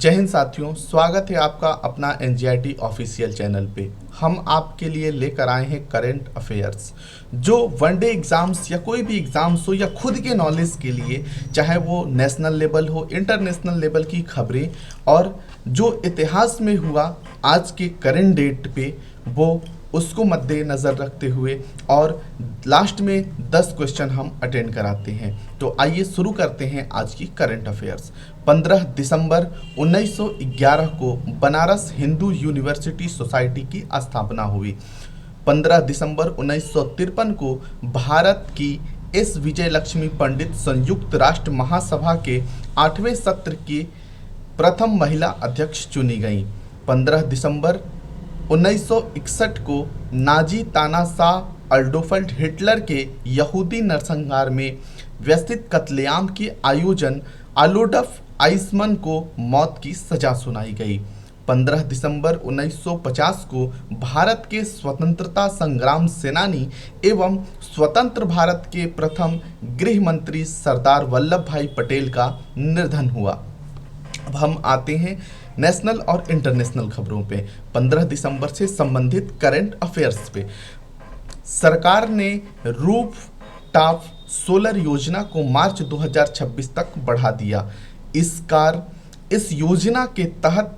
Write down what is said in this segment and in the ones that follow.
जय हिंद साथियों, स्वागत है आपका अपना एनजीईआरटी ऑफिशियल चैनल पे। हम आपके लिए लेकर आए हैं करंट अफेयर्स, जो वनडे एग्ज़ाम्स या कोई भी एग्ज़ाम्स हो या खुद के नॉलेज के लिए, चाहे वो नेशनल लेवल हो, इंटरनेशनल लेवल की खबरें और जो इतिहास में हुआ आज के करंट डेट पे, वो उसको मद्देनज़र रखते हुए और लास्ट में 10 क्वेश्चन हम अटेंड कराते हैं। तो आइए शुरू करते हैं आज की करंट अफेयर्स। 15 दिसंबर 1911 को बनारस हिंदू यूनिवर्सिटी सोसाइटी की स्थापना हुई। 15 दिसंबर 1953 को भारत की एस विजयलक्ष्मी पंडित संयुक्त राष्ट्र महासभा के 8वें सत्र की प्रथम महिला अध्यक्ष चुनी गई। 15 दिसंबर 1961 को नाजी तानाशाह अडोल्फ हिटलर के यहूदी नरसंहार में व्यवस्थित कत्लेआम के आयोजन अडोल्फ आइसमैन को मौत की सजा सुनाई गई। 15 दिसंबर 1950 को भारत के स्वतंत्रता संग्राम सेनानी एवं स्वतंत्र भारत के प्रथम गृह मंत्री सरदार वल्लभ भाई पटेल का निधन हुआ। अब हम आते हैं नेशनल और इंटरनेशनल खबरों पे। 15 दिसंबर से संबंधित करंट अफेयर्स पे। सरकार ने रूफ टॉप सोलर योजना को मार्च 2026 तक बढ़ा दिया। इस योजना के तहत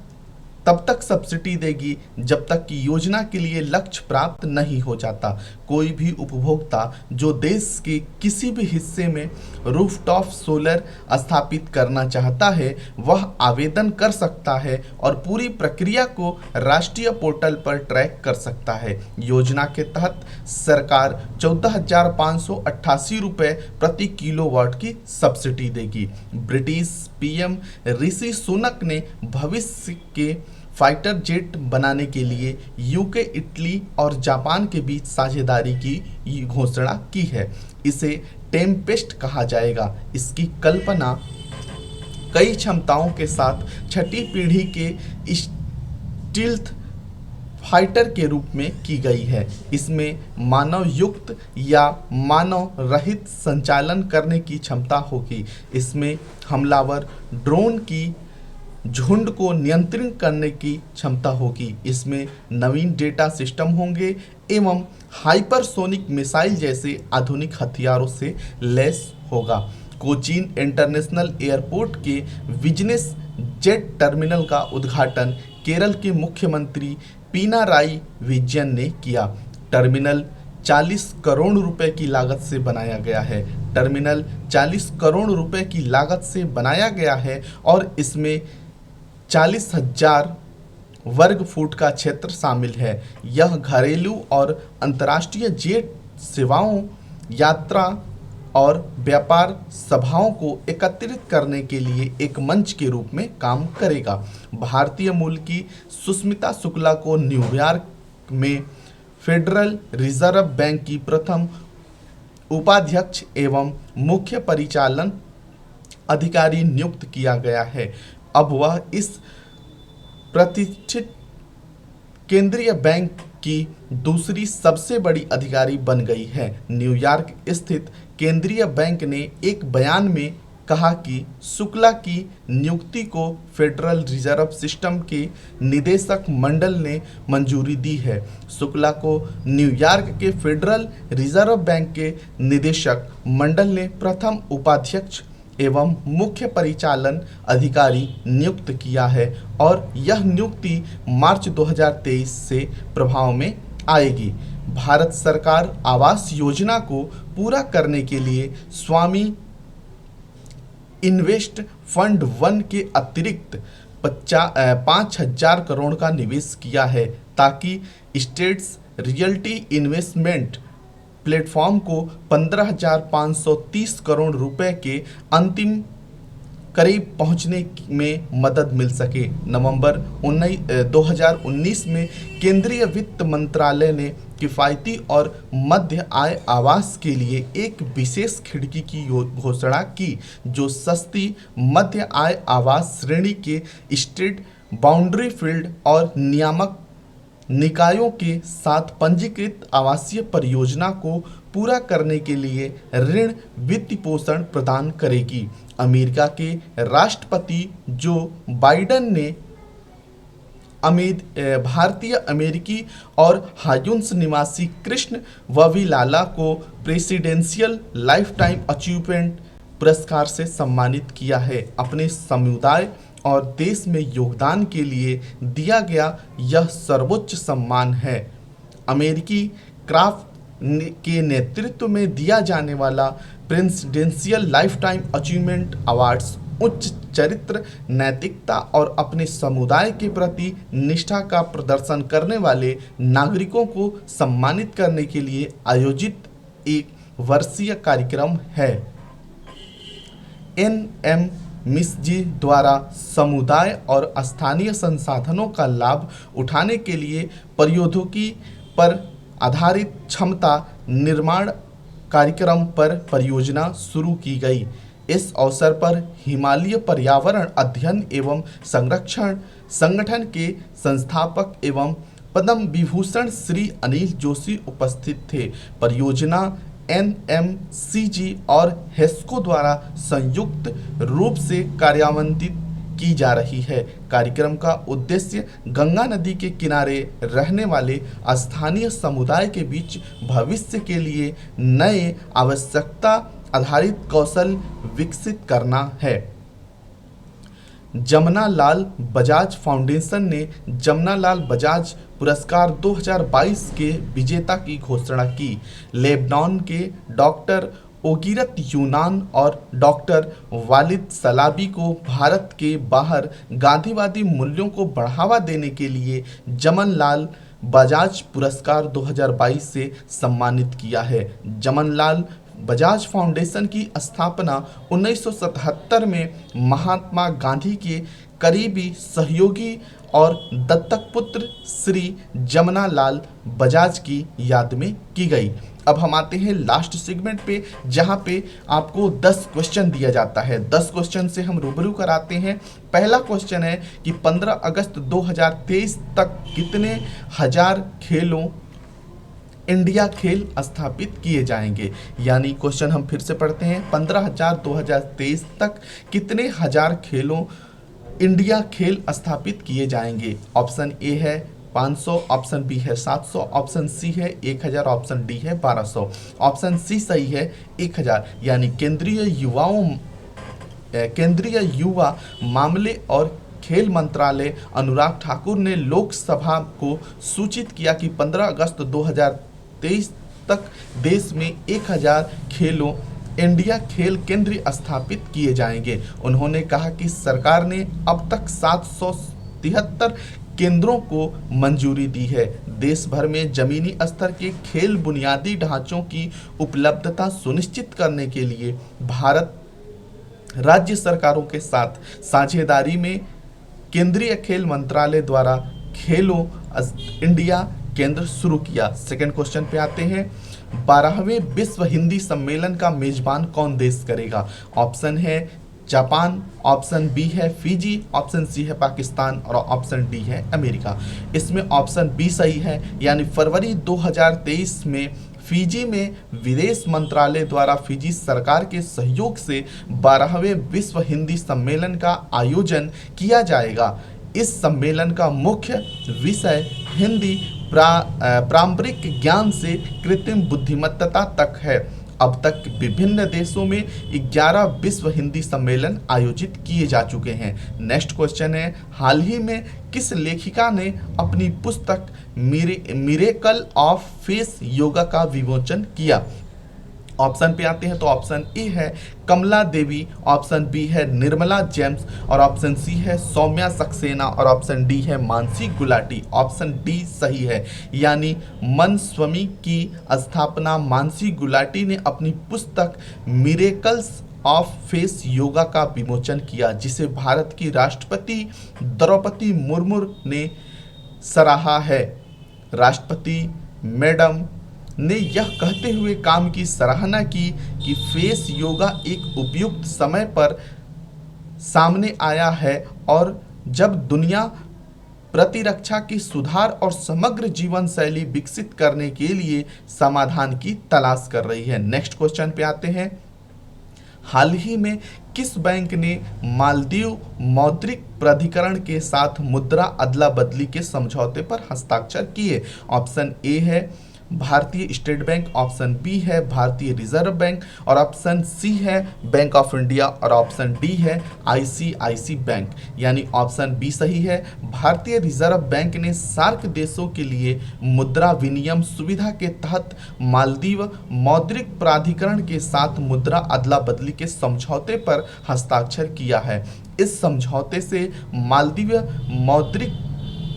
तब तक सब्सिडी देगी जब तक कि योजना के लिए लक्ष्य प्राप्त नहीं हो जाता। कोई भी उपभोक्ता जो देश के किसी भी हिस्से में रूफटॉप सोलर स्थापित करना चाहता है, वह आवेदन कर सकता है और पूरी प्रक्रिया को राष्ट्रीय पोर्टल पर ट्रैक कर सकता है। योजना के तहत सरकार 14,588 रुपये प्रति किलोवाट की सब्सिडी देगी। ब्रिटिश पीएम ऋषि सुनक ने भविष्य के फाइटर जेट बनाने के लिए यूके, इटली और जापान के बीच साझेदारी की घोषणा की है। इसे टेम्पेस्ट कहा जाएगा। इसकी कल्पना कई क्षमताओं के साथ छठी पीढ़ी के स्टील्थ फाइटर के रूप में की गई है। इसमें मानव युक्त या मानव रहित संचालन करने की क्षमता होगी। इसमें हमलावर ड्रोन की झुंड को नियंत्रित करने की क्षमता होगी। इसमें नवीन डेटा सिस्टम होंगे एवं हाइपरसोनिक मिसाइल जैसे आधुनिक हथियारों से लैस होगा। कोचीन इंटरनेशनल एयरपोर्ट के बिजनेस जेट टर्मिनल का उद्घाटन केरल के मुख्यमंत्री पिनाराई विजयन ने किया। टर्मिनल 40 करोड़ रुपए की लागत से बनाया गया है। टर्मिनल 40 करोड़ रुपए की लागत से बनाया गया है और इसमें 40,000 वर्ग फुट का क्षेत्र शामिल है। यह घरेलू और अंतर्राष्ट्रीय जेट सेवाओं, यात्रा और व्यापार सभाओं को एकत्रित करने के लिए एक मंच के रूप में काम करेगा। भारतीय मूल की सुष्मिता शुक्ला को न्यूयॉर्क में फेडरल रिजर्व बैंक की प्रथम उपाध्यक्ष एवं मुख्य परिचालन अधिकारी नियुक्त किया गया है। अब वह इस प्रतिष्ठित केंद्रीय बैंक की दूसरी सबसे बड़ी अधिकारी बन गई है। न्यूयॉर्क स्थित केंद्रीय बैंक ने एक बयान में कहा कि शुक्ला की नियुक्ति को फेडरल रिजर्व सिस्टम के निदेशक मंडल ने मंजूरी दी है। शुक्ला को न्यूयॉर्क के फेडरल रिजर्व बैंक के निदेशक मंडल ने प्रथम उपाध्यक्ष एवं मुख्य परिचालन अधिकारी नियुक्त किया है और यह नियुक्ति मार्च 2023 से प्रभाव में आएगी। भारत सरकार आवास योजना को पूरा करने के लिए स्वामी इन्वेस्ट फंड 1 के अतिरिक्त 5,000 करोड़ का निवेश किया है, ताकि स्टेट्स रियल्टी इन्वेस्टमेंट प्लेटफॉर्म को 15,530 करोड़ रुपए के अंतिम करीब पहुंचने में मदद मिल सके। नवंबर 2019 में केंद्रीय वित्त मंत्रालय ने किफ़ायती और मध्य आय आवास के लिए एक विशेष खिड़की की घोषणा की, जो सस्ती मध्य आय आवास श्रेणी के स्टेट बाउंड्री फील्ड और नियामक निकायों के साथ पंजीकृत आवासीय परियोजना को पूरा करने के लिए ऋण वित्त पोषण प्रदान करेगी। अमेरिका के राष्ट्रपति जो बाइडेन ने भारतीय अमेरिकी और हायुन्स निवासी कृष्ण वविलाला को प्रेसिडेंशियल लाइफ टाइम अचीवमेंट पुरस्कार से सम्मानित किया है। अपने समुदाय और देश में योगदान के लिए दिया गया यह सर्वोच्च सम्मान है। अमेरिकी क्राफ्ट के नेतृत्व में दिया जाने वाला presidential life time achievement awards उच्च चरित्र, नैतिकता और अपने समुदाय के प्रति निष्ठा का प्रदर्शन करने वाले नागरिकों को सम्मानित करने के लिए आयोजित एक वर्षीय कार्यक्रम है। एन.एम. मिश्जी द्वारा समुदाय और स्थानीय संसाधनों का लाभ उठाने के लिए प्रौद्योगिकी पर आधारित क्षमता निर्माण कार्यक्रम पर परियोजना शुरू की गई। इस अवसर पर हिमालय पर्यावरण अध्ययन एवं संरक्षण संगठन के संस्थापक एवं पद्म विभूषण श्री अनिल जोशी उपस्थित थे। परियोजना एनएमसीजी और हेस्को द्वारा संयुक्त रूप से कार्यान्वित की जा रही है। कार्यक्रम का उद्देश्य गंगा नदी के किनारे रहने वाले स्थानीय समुदाय के बीच भविष्य के लिए नए आवश्यकता आधारित कौशल विकसित करना है। जमना लाल बजाज फाउंडेशन ने जमना लाल बजाज पुरस्कार 2022 के विजेता की घोषणा की। लेबनान के डॉक्टर ओगिरत यूनान और डॉक्टर वालिद सलाबी को भारत के बाहर गांधीवादी मूल्यों को बढ़ावा देने के लिए जमन लाल बजाज पुरस्कार 2022 से सम्मानित किया है। जमन लाल बजाज फाउंडेशन की स्थापना 1977 में महात्मा गांधी के करीबी सहयोगी और दत्तक पुत्र श्री जमना लाल बजाज की याद में की गई। अब हम आते हैं लास्ट सेगमेंट पे, जहां पे आपको 10 क्वेश्चन दिया जाता है। 10 क्वेश्चन से हम रूबरू कराते हैं। पहला क्वेश्चन है कि 15 अगस्त 2023 तक कितने हजार खेलों इंडिया खेल स्थापित किए जाएंगे। यानी क्वेश्चन हम फिर से पढ़ते हैं, 15,000 2023 तक कितने हजार खेलों इंडिया खेल स्थापित किए जाएंगे। ऑप्शन ए है 500, ऑप्शन बी है 700, ऑप्शन सी है 1000, ऑप्शन डी है 1200, ऑप्शन सी सही है 1000। यानी केंद्रीय युवा मामले और खेल मंत्रालय अनुराग ठाकुर ने लोकसभा को सूचित किया कि 15 अगस्त 2023 तक देश में 1000 खेलों इंडिया खेल केंद्र स्थापित किए जाएंगे। उन्होंने कहा कि सरकार ने अब तक 773 केंद्रों को मंजूरी दी है। देश भर में जमीनी स्तर के खेल बुनियादी ढांचों की उपलब्धता सुनिश्चित करने के लिए भारत राज्य सरकारों के साथ साझेदारी में केंद्रीय खेल मंत्रालय द्वारा खेलो इंडिया केंद्र शुरू किया। सेकंड क्वेश्चन पे आते हैं, 12वें विश्व हिंदी सम्मेलन का मेजबान कौन देश करेगा। ऑप्शन है जापान, ऑप्शन बी है फिजी, ऑप्शन सी है पाकिस्तान और ऑप्शन डी है अमेरिका। इसमें ऑप्शन बी सही है। यानी फरवरी 2023 में फिजी में विदेश मंत्रालय द्वारा फिजी सरकार के सहयोग से 12वें विश्व हिंदी सम्मेलन का आयोजन किया जाएगा। इस सम्मेलन का मुख्य विषय हिंदी पारंपरिक ज्ञान से कृत्रिम बुद्धिमत्ता तक है। अब तक विभिन्न देशों में 11 विश्व हिंदी सम्मेलन आयोजित किए जा चुके हैं। नेक्स्ट क्वेश्चन है, हाल ही में किस लेखिका ने अपनी पुस्तक मिरेकल ऑफ फेस योगा का विमोचन किया। ऑप्शन पे आते हैं तो ऑप्शन ए है कमला देवी, ऑप्शन बी है निर्मला जेम्स और ऑप्शन सी है सौम्या सक्सेना और ऑप्शन डी है मानसी गुलाटी। ऑप्शन डी सही है। यानी मनस्वामी की स्थापना मानसी गुलाटी ने अपनी पुस्तक मिरेकल्स ऑफ फेस योगा का विमोचन किया, जिसे भारत की राष्ट्रपति द्रौपदी मुर्मू ने सराहा है। राष्ट्रपति मैडम ने यह कहते हुए काम की सराहना की कि फेस योगा एक उपयुक्त समय पर सामने आया है और जब दुनिया प्रतिरक्षा की सुधार और समग्र जीवन शैली विकसित करने के लिए समाधान की तलाश कर रही है। नेक्स्ट क्वेश्चन पे आते हैं। हाल ही में किस बैंक ने मालदीव मौद्रिक प्राधिकरण के साथ मुद्रा अदला बदली के समझौते पर हस्ताक्षर किए? ऑप्शन ए है भारतीय स्टेट बैंक, ऑप्शन बी है भारतीय रिजर्व बैंक और ऑप्शन सी है बैंक ऑफ इंडिया और ऑप्शन डी है आईसीआईसी बैंक। यानी ऑप्शन बी सही है। भारतीय रिजर्व बैंक ने सार्क देशों के लिए मुद्रा विनिमय सुविधा के तहत मालदीव मौद्रिक प्राधिकरण के साथ मुद्रा अदला बदली के समझौते पर हस्ताक्षर किया है। इस समझौते से मालदीव मौद्रिक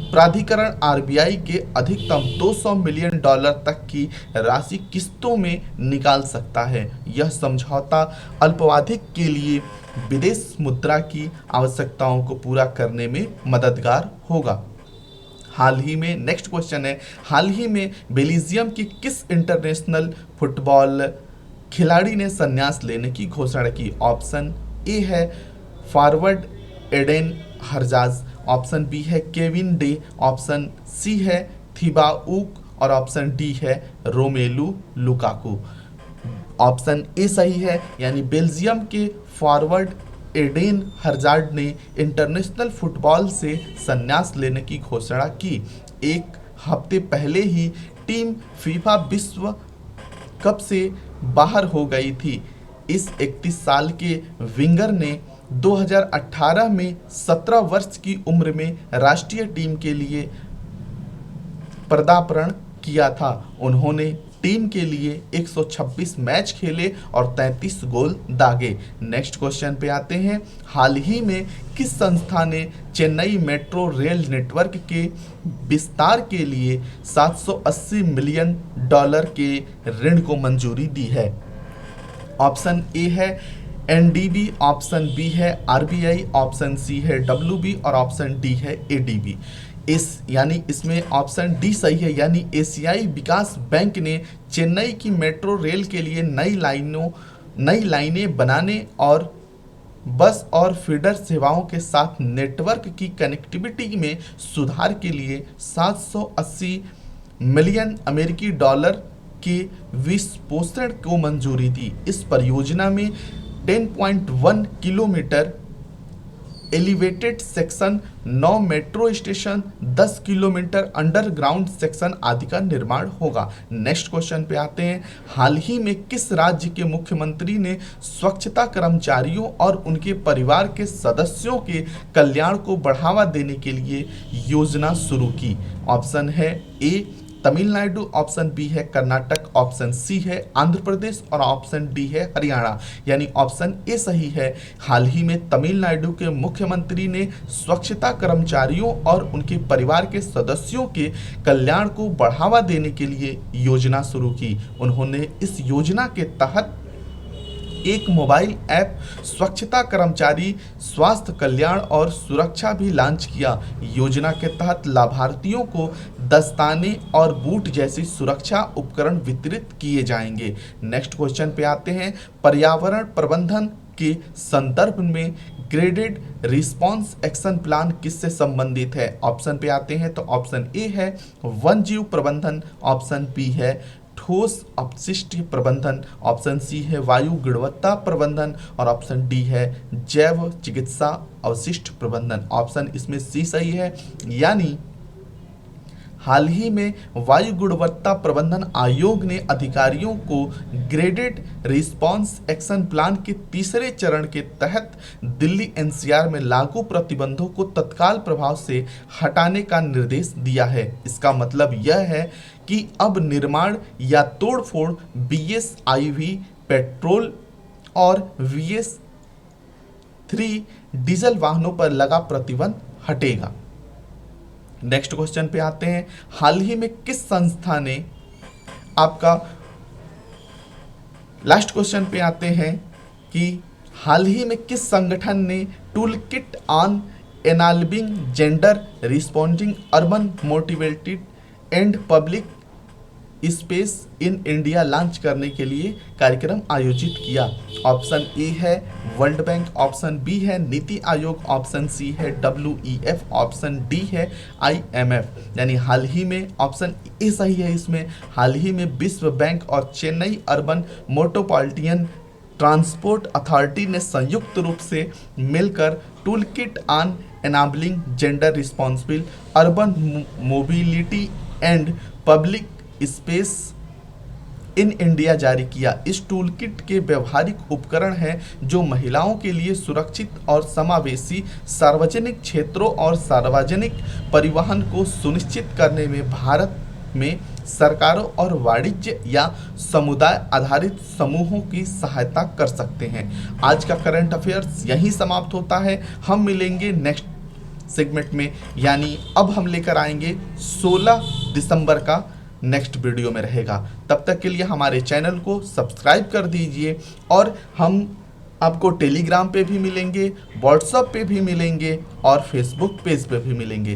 प्राधिकरण आरबीआई के अधिकतम 200 मिलियन डॉलर तक की राशि किस्तों में निकाल सकता है। यह समझौता अल्पावधि के लिए विदेश मुद्रा की आवश्यकताओं को पूरा करने में मददगार होगा। हाल ही में नेक्स्ट क्वेश्चन है, हाल ही में बेल्जियम की किस इंटरनेशनल फुटबॉल खिलाड़ी ने संन्यास लेने की घोषणा की? ऑप्शन ए है फॉरवर्ड एडेन हरजाज, ऑप्शन बी है केविन डे, ऑप्शन सी है थिबाउक और ऑप्शन डी है रोमेलू लुकाकू। ऑप्शन ए सही है, यानी बेल्जियम के फॉरवर्ड एडेन हरजार्ड ने इंटरनेशनल फुटबॉल से संन्यास लेने की घोषणा की। एक हफ्ते पहले ही टीम फीफा विश्व कप से बाहर हो गई थी। इस 31 साल के विंगर ने 2018 में 17 वर्ष की उम्र में राष्ट्रीय टीम के लिए पदार्पण किया था। उन्होंने टीम के लिए 126 मैच खेले और 33 गोल दागे। नेक्स्ट क्वेश्चन पे आते हैं। हाल ही में किस संस्था ने चेन्नई मेट्रो रेल नेटवर्क के विस्तार के लिए 780 मिलियन डॉलर के ऋण को मंजूरी दी है? ऑप्शन ए है एनडीबी, ऑप्शन बी है आरबीआई, ऑप्शन सी है डब्ल्यूबी और ऑप्शन डी है एडीबी। इसमें ऑप्शन डी सही है, यानी एशियाई विकास बैंक ने चेन्नई की मेट्रो रेल के लिए नई लाइनें बनाने और बस और फीडर सेवाओं के साथ नेटवर्क की कनेक्टिविटी में सुधार के लिए 780 मिलियन अमेरिकी डॉलर के वित्तपोषण को मंजूरी दी। इस परियोजना में 10.1 kilometre elevated section, 9 metro station, 10 kilometre underground section आदि का निर्माण होगा। नेक्स्ट क्वेश्चन पे आते हैं। हाल ही में किस राज्य के मुख्यमंत्री ने स्वच्छता कर्मचारियों और उनके परिवार के सदस्यों के कल्याण को बढ़ावा देने के लिए योजना शुरू की? ऑप्शन है ए तमिलनाडु, ऑप्शन बी है कर्नाटक, ऑप्शन सी है आंध्र प्रदेश और ऑप्शन डी है हरियाणा। यानी ऑप्शन ए सही है। हाल ही में तमिलनाडु के मुख्यमंत्री ने स्वच्छता कर्मचारियों और उनके परिवार के सदस्यों के कल्याण को बढ़ावा देने के लिए योजना शुरू की। उन्होंने इस योजना के तहत एक मोबाइल ऐप स्वच्छता कर्मचारी स्वास्थ्य कल्याण और सुरक्षा भी लॉन्च किया। योजना के तहत लाभार्थियों को दस्ताने और बूट जैसी सुरक्षा उपकरण वितरित किए जाएंगे। नेक्स्ट क्वेश्चन पे आते हैं। पर्यावरण प्रबंधन के संदर्भ में ग्रेडेड रिस्पांस एक्शन प्लान किससे संबंधित है? ऑप्शन पे आते हैं तो ऑप्शन ए है वन जीव प्रबंधन, ऑप्शन बी है ठोस अपशिष्ट प्रबंधन, ऑप्शन सी है वायु गुणवत्ता प्रबंधन और ऑप्शन डी है जैव चिकित्सा अवशिष्ट प्रबंधन। ऑप्शन इसमें सी सही है, यानी हाल ही में वायु गुणवत्ता प्रबंधन आयोग ने अधिकारियों को ग्रेडेड रिस्पांस एक्शन प्लान के तीसरे चरण के तहत दिल्ली एनसीआर में लागू प्रतिबंधों को तत्काल प्रभाव से हटाने का निर्देश दिया है। इसका मतलब यह है कि अब निर्माण या तोड़फोड़ BS-IV पेट्रोल और BS-3 डीजल वाहनों पर लगा प्रतिबंध हटेगा। नेक्स्ट क्वेश्चन पे आते हैं। हाल ही में किस संस्था ने आपका लास्ट क्वेश्चन पे आते हैं कि हाल ही में किस संगठन ने tool kit on enabling gender responding urban motivated and public space in India launch करने के लिए कार्यक्रम आयोजित किया। ऑप्शन ए है वर्ल्ड बैंक, ऑप्शन बी है नीति आयोग, ऑप्शन सी है WEF, ऑप्शन डी है IMF। यानी हाल ही में ऑप्शन ए सही है। इसमें हाल ही में विश्व बैंक और Chennai urban metropolitan transport authority ने संयुक्त रूप से मिलकर tool kit on enabling gender responsible urban mobility and public space in India जारी किया। इस टूल किट के व्यवहारिक उपकरण हैं जो महिलाओं के लिए सुरक्षित और समावेशी सार्वजनिक क्षेत्रों और सार्वजनिक परिवहन को सुनिश्चित करने में भारत में सरकारों और वाणिज्य या समुदाय आधारित समूहों की सहायता कर सकते हैं। आज का करंट अफेयर्स यहीं समाप्त होता है। हम मिलेंगे नेक्स्ट सेगमेंट में, यानी अब हम लेकर आएंगे 16 दिसंबर का नेक्स्ट वीडियो में रहेगा। तब तक के लिए हमारे चैनल को सब्सक्राइब कर दीजिए और हम आपको टेलीग्राम पे भी मिलेंगे, व्हाट्सएप पे भी मिलेंगे और फेसबुक पेज पे भी मिलेंगे।